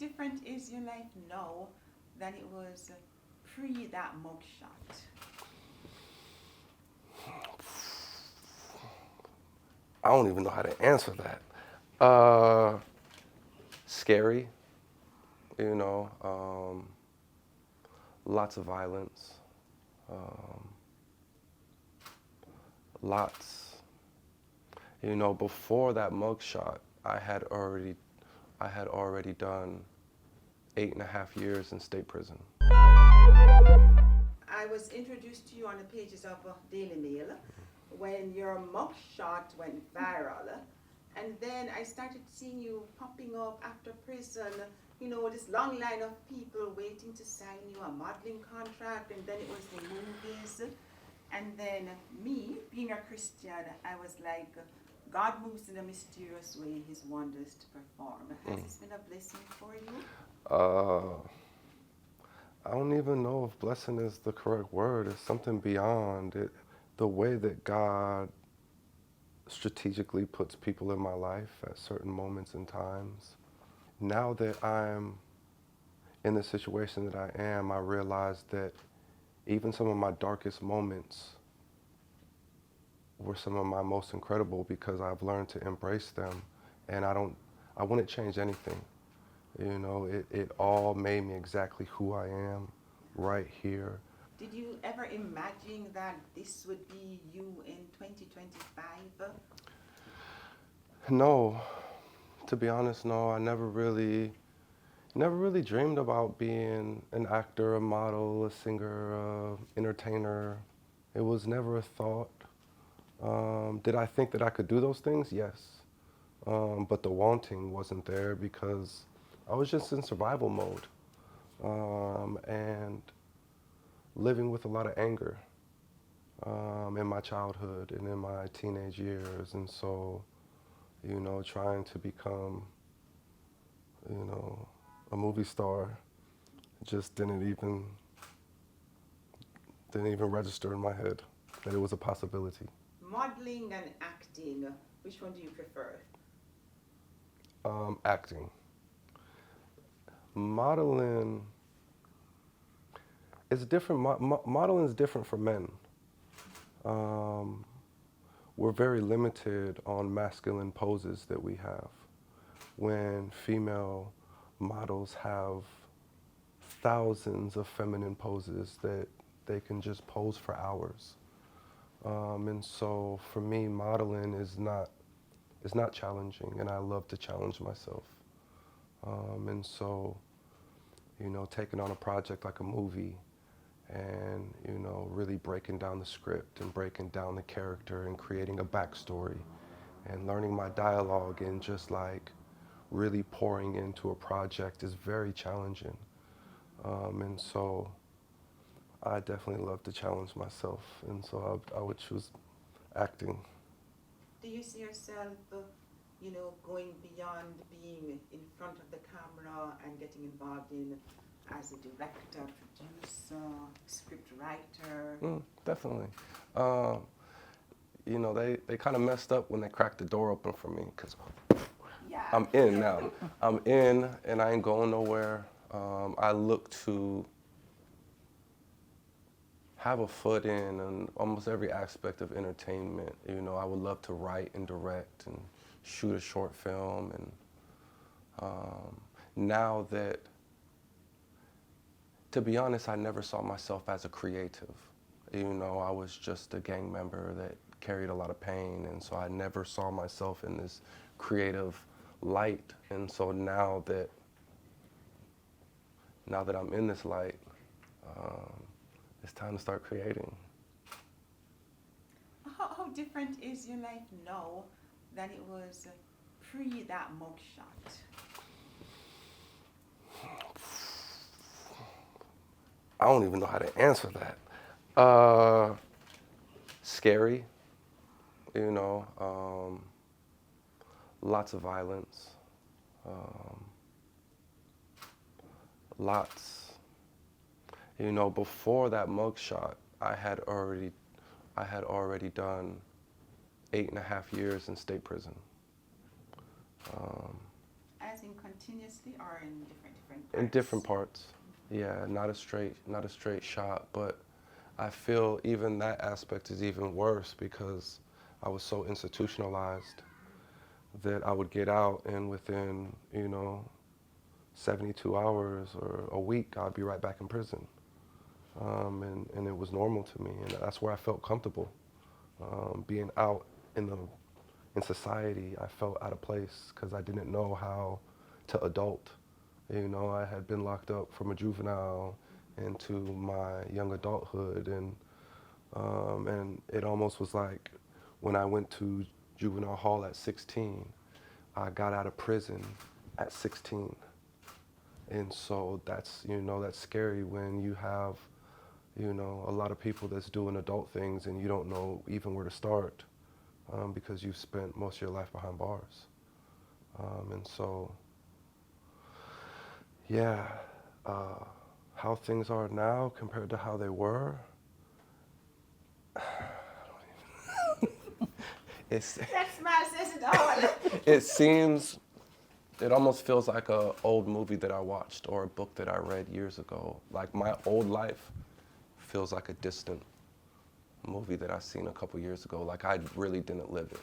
different is your life now than it was pre that mugshot? I don't even know how to answer that. Scary, you know, lots of violence, um, lots. You know, before that mugshot, I had already done 8.5 years in state prison. I was introduced to you on the pages of Daily Mail when your mugshot went viral. And then I started seeing you popping up after prison, this long line of people waiting to sign you a modeling contract, and then it was the movies. And then me, being a Christian, I was like, God moves in a mysterious way, his wonders to perform. Has this been a blessing for you? Uh, I don't even know if blessing is the correct word. It's something beyond it. The way that God strategically puts people in my life at certain moments and times. Now that I'm in the situation that I am, I realize that even some of my darkest moments were some of my most incredible because I've learned to embrace them, and I wouldn't change anything. It all made me exactly who I am right here. Did you ever imagine that this would be you in 2025? No, to be honest, no, I never really dreamed about being an actor, a model, a singer, entertainer. It was never a thought. Did I think that I could do those things? Yes. But the wanting wasn't there because I was just in survival mode, and living with a lot of anger in my childhood and in my teenage years. And so, trying to become, you know, a movie star just didn't even register in my head that it was a possibility. Modeling and acting, which one do you prefer? Acting. Modeling is different. Modeling is different for men. Um, we're very limited on masculine poses that we have. When female models have thousands of feminine poses that they can just pose for hours. And so for me, modeling is not challenging, and I love to challenge myself. And so, taking on a project like a movie and, really breaking down the script and breaking down the character and creating a backstory and learning my dialogue and just like really pouring into a project is very challenging. And so I definitely love to challenge myself, and so I would choose acting. Do you see yourself, going beyond being in front of the camera and getting involved in as a director, producer, script writer? Definitely. They kind of messed up when they cracked the door open for me because Yeah. I'm in now. I'm in, and I ain't going nowhere. I look to have a foot in almost every aspect of entertainment. I would love to write and direct and shoot a short film. And now that, to be honest, I never saw myself as a creative. I was just a gang member that carried a lot of pain, and so I never saw myself in this creative light. And so now that I'm in this light, it's time to start creating. How different is your life now than it was pre that mugshot? I don't even know how to answer that. Scary, lots of violence, um, lots. Before that mugshot, I had already done 8.5 years in state prison. As in continuously or in different parts? In different parts. Yeah, not a straight shot, but I feel even that aspect is even worse because I was so institutionalized that I would get out and within, 72 hours or a week, I'd be right back in prison. And it was normal to me, and that's where I felt comfortable. Being out in society, I felt out of place because I didn't know how to adult. I had been locked up from a juvenile into my young adulthood, and it almost was like when I went to juvenile hall at 16, I got out of prison at 16. And so that's scary when you have, a lot of people that's doing adult things and you don't know even where to start because you've spent most of your life behind bars. And so, yeah, how things are now compared to how they were, it's, That's my says it all. it almost feels like an old movie that I watched or a book that I read years ago. Like my old life feels like a distant movie that I seen a couple years ago. Like I really didn't live it.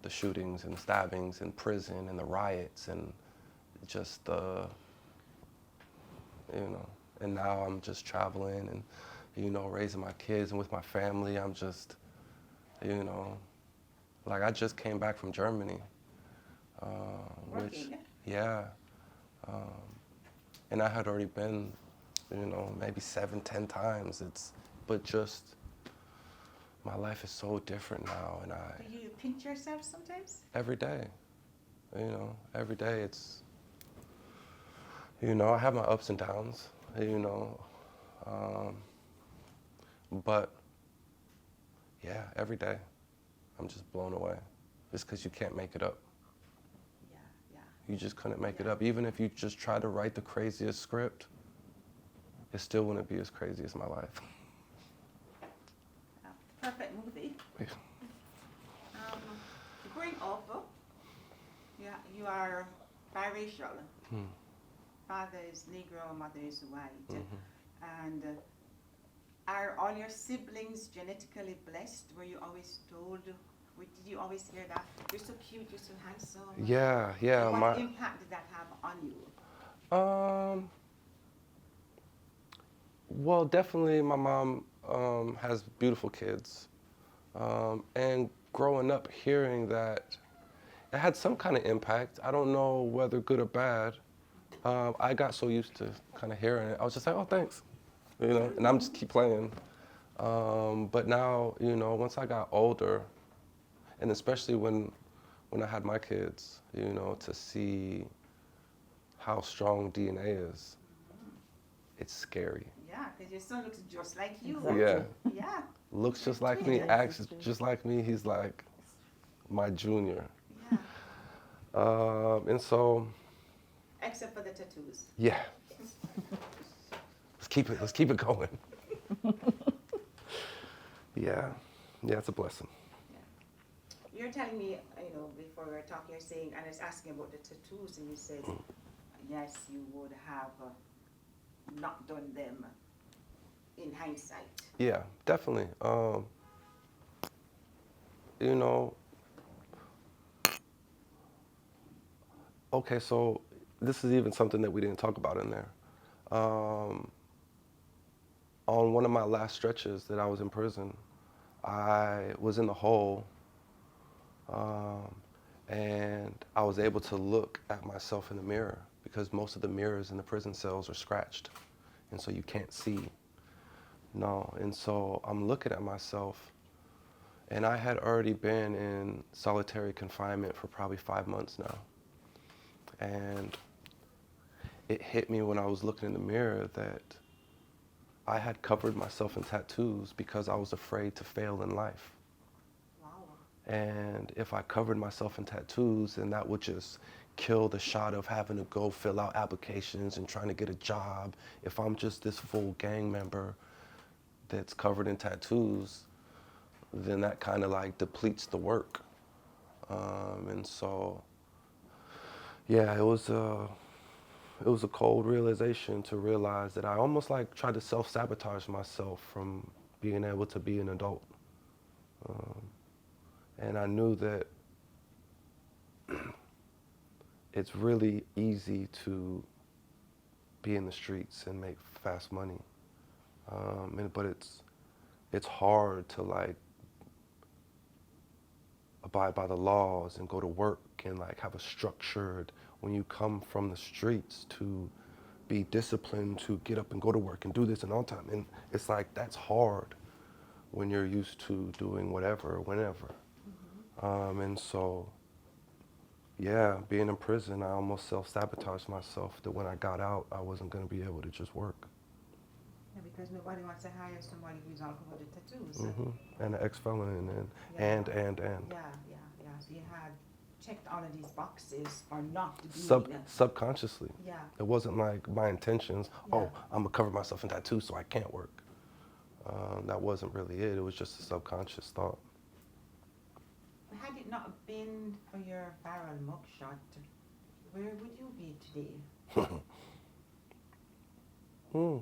The shootings and stabbings in prison and the riots and just and now I'm just traveling and, raising my kids and with my family. I'm just, like I just came back from Germany. Which, yeah. And I had already been, maybe 7-10 times. But just, my life is so different now, and Do you pinch yourself sometimes? every day, every day it's, I have my ups and downs, but yeah, every day, I'm just blown away. Just because you can't make it up. You just couldn't make it up. Even if you just try to write the craziest script, it still wouldn't be as crazy as my life. Perfect movie. Growing up, you are biracial. Father is Negro, mother is white. And are all your siblings genetically blessed? Were you always told? Did you always hear that? You're so cute, you're so handsome. Yeah. What impact did that have on you? Well, definitely my mom has beautiful kids. And growing up hearing that, it had some kind of impact. I don't know whether good or bad. I got so used to kind of hearing it. I was just like, oh, thanks. And I'm just keep playing. But now, once I got older, and especially when I had my kids, to see how strong DNA is, it's scary. Yeah, because your son looks just like you. Yeah. Yeah. Looks just like me, acts just like me. He's like my junior. Yeah. And so. Except for the tattoos. Yeah. Let's keep it going. Yeah, it's a blessing. Yeah. You're telling me, before we were talking, you're saying, and I was asking about the tattoos, and you said, yes, you would have not done them in hindsight. Yeah, definitely. Okay, so this is even something that we didn't talk about in there. On one of my last stretches that I was in prison, I was in the hole, and I was able to look at myself in the mirror because most of the mirrors in the prison cells are scratched, and so you can't see. No, and so I'm looking at myself, and I had already been in solitary confinement for probably 5 months now. And it hit me when I was looking in the mirror that I had covered myself in tattoos because I was afraid to fail in life. Wow. And if I covered myself in tattoos, then that would just kill the shot of having to go fill out applications and trying to get a job. If I'm just this full gang member that's covered in tattoos, then that kind of like depletes the work. And so Yeah, it was a cold realization to realize that I almost like tried to self-sabotage myself from being able to be an adult. Um, and I knew that it's really easy to be in the streets and make fast money. But it's hard to like abide by the laws and go to work and like have a structured, when you come from the streets, to be disciplined to get up and go to work and do this and on time. And it's like that's hard when you're used to doing whatever, whenever. And so, yeah, being in prison, I almost self-sabotaged myself that when I got out, I wasn't going to be able to just work. Yeah, because nobody wants to hire somebody who's all covered with tattoos. And an ex-felon and. Yeah, yeah. So you had checked all of these boxes or not to be Subconsciously. Yeah. It wasn't like my intentions, Yeah. oh, I'm going to cover myself in tattoos so I can't work. That wasn't really it. It was just a subconscious thought. Had it not been for your viral mugshot, where would you be today? I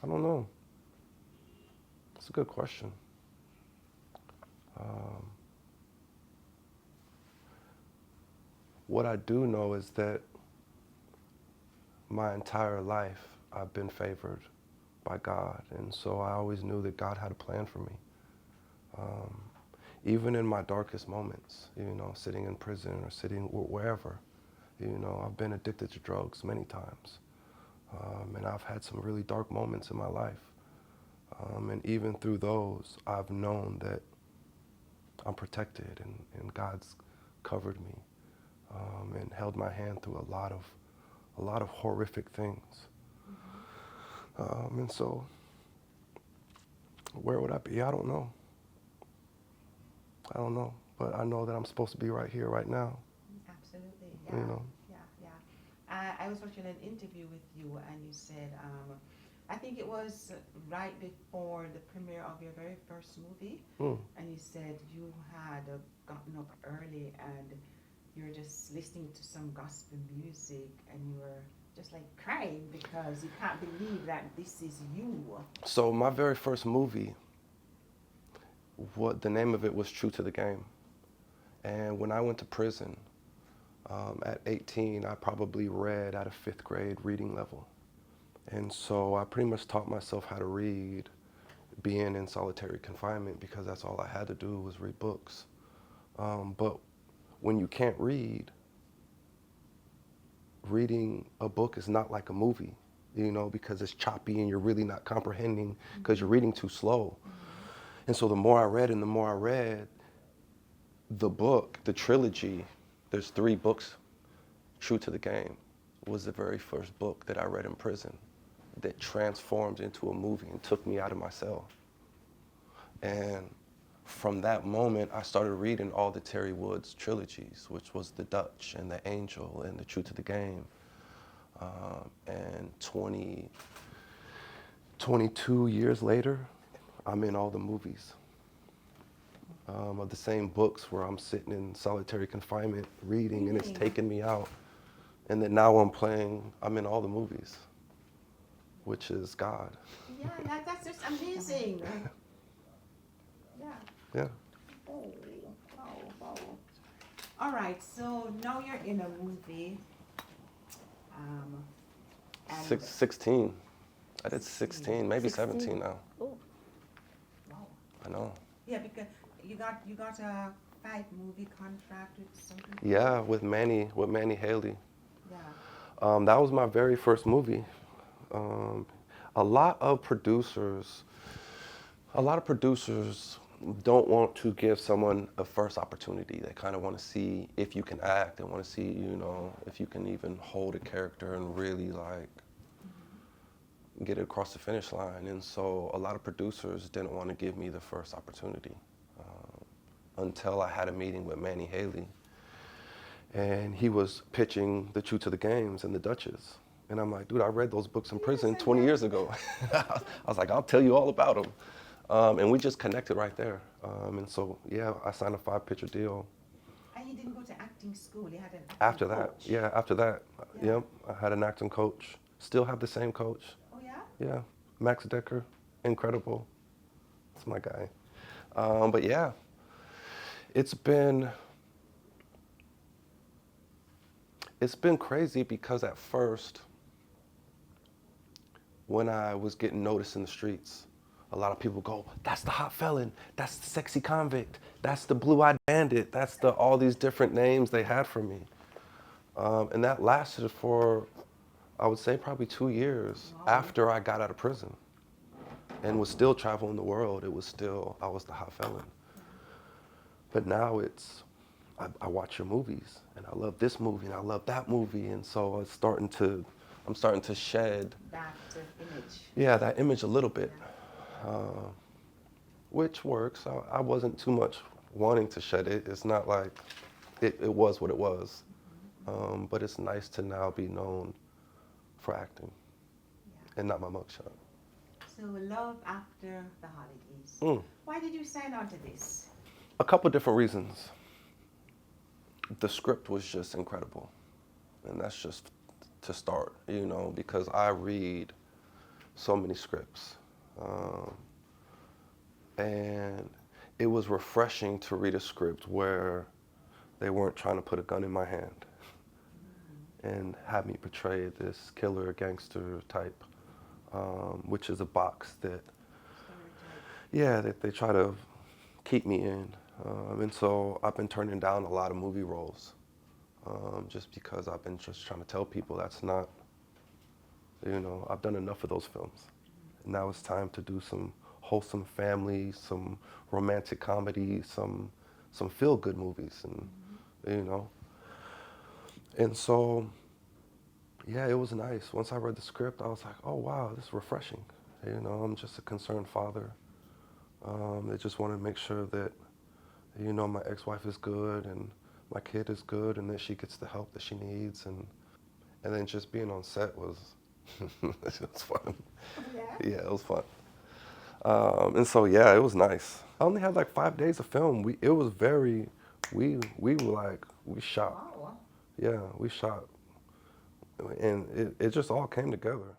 don't know. It's a good question. What I do know is that my entire life I've been favored by God, and so I always knew that God had a plan for me. Even in my darkest moments, sitting in prison or sitting wherever, I've been addicted to drugs many times. And I've had some really dark moments in my life. And even through those, I've known that I'm protected and God's covered me and held my hand through a lot of horrific things. And so, where would I be? I don't know. But I know that I'm supposed to be right here, right now. Absolutely, yeah. I was watching an interview with you, and you said, I think it was right before the premiere of your very first movie, and you said you had gotten up early and you were just listening to some gospel music, and you were just like crying because you can't believe that this is you. So my very first movie, the name of it was True to the Game. And when I went to prison, at 18, I probably read at a 5th grade reading level. And so I pretty much taught myself how to read being in solitary confinement because that's all I had to do was read books. But when you can't read, reading a book is not like a movie, because it's choppy and you're really not comprehending because you're reading too slow. And so the more I read, the book, the trilogy, there's 3 books, True to the Game, was the very first book that I read in prison that transformed into a movie and took me out of my cell. And from that moment, I started reading all the Terry Woods trilogies, which was The Dutch and The Angel and The True to the Game. And 22 years later, I'm in all the movies of the same books where I'm sitting in solitary confinement reading, and it's taking me out. And then now I'm in all the movies, which is God. Yeah, that's just amazing. Yeah. Oh, wow. All right, so now you're in a movie. And 16. I did 16, maybe 16. 17 now. Oh. Wow. I know. Yeah, because you got a 5-movie contract with something. Yeah, with Manny Haley. Yeah. That was my very first movie. A lot of producers don't want to give someone a first opportunity. They kind of want to see if you can act. They want to see, if you can even hold a character and really get it across the finish line. And so a lot of producers didn't want to give me the first opportunity until I had a meeting with Manny Haley. And he was pitching the True to the Games and the Duchess. And I'm like, dude, I read those books in prison 20 years ago. I was like, I'll tell you all about them. And we just connected right there. And so, yeah, I signed a 5-picture deal. And you didn't go to acting acting school? You had an acting After that, coach? yeah, after that, Yeah. yep, I had an acting coach. Still have the same coach. Oh, yeah? Yeah, Max Decker, incredible. That's my guy. But yeah, it's been crazy because at first, when I was getting noticed in the streets, a lot of people go, "That's the hot felon. That's the sexy convict. That's the blue-eyed bandit. That's the all these different names they had for me." And that lasted for, I would say, probably 2 years Wow. after I got out of prison and was still traveling the world. It was still, I was the hot felon. Yeah. But now it's, I watch your movies and I love this movie and I love that movie. And so I'm starting to shed That image. yeah, that image a little bit, Yeah. which works. I wasn't too much wanting to shed it. It's not like it was what it was. But it's nice to now be known for acting Yeah. and not my mugshot. So love after the holidays. Mm. Why did you sign on to this? A couple different reasons. The script was just incredible. And that's just to start, you know, because I read so many scripts. And it was refreshing to read a script where they weren't trying to put a gun in my hand and have me portray this killer gangster type, which is a box that, yeah, that they try to keep me in. And so I've been turning down a lot of movie roles just because I've been just trying to tell people that's not, you know, I've done enough of those films. And now it's time to do some wholesome family, some romantic comedy, some feel-good movies, and you know. And so, yeah, it was nice. Once I read the script, I was like, oh wow, this is refreshing. You know, I'm just a concerned father. I just want to make sure that, you know, my ex-wife is good and my kid is good and that she gets the help that she needs. And then just being on set was, it was fun. Yeah. Yeah, it was fun. And so, yeah, it was nice. I only had like 5 days of film. We shot. Wow. Yeah, we shot. And it just all came together.